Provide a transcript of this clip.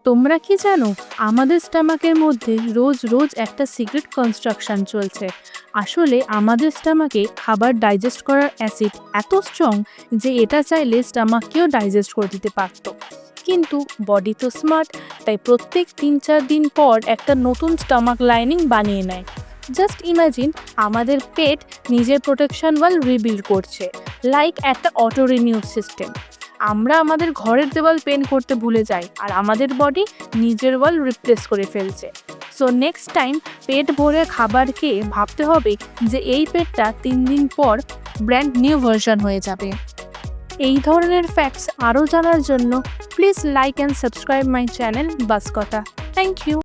তোমরা কি জানো আমাদের স্টমাকের মধ্যে রোজ রোজ একটা সিক্রেট কনস্ট্রাকশন চলছে। আসলে আমাদের স্টমাকে খাবার ডাইজেস্ট করার অ্যাসিড এত স্ট্রং যে এটা চাইলে স্টমাককেও ডাইজেস্ট করে দিতে পারতো। কিন্তু বডি তো স্মার্ট, তাই প্রত্যেক ৩-৪ দিন পর একটা নতুন স্টমাক লাইনিং বানিয়ে নেয়। জাস্ট ইমাজিন আমাদের পেট নিজের প্রোটেকশন ওয়াল রিবিল্ড করছে, লাইক একটা অটো রিনিউ সিস্টেম। আমরা আমাদের ঘরের দেওয়াল পেন্ট করতে ভুলে যাই আর আমাদের বডি নিজের ওয়াল রিপ্লেস করে ফেলছে। সো নেক্সট টাইম পেট ভরে খাবার খেয়ে ভাবতে হবে যে এই পেটটা ৩ দিন পর ব্র্যান্ড নিউ ভার্সন হয়ে যাবে। এই ধরনের ফ্যাক্টস আরও জানার জন্য please like and subscribe my channel বাস কথা। Thank you.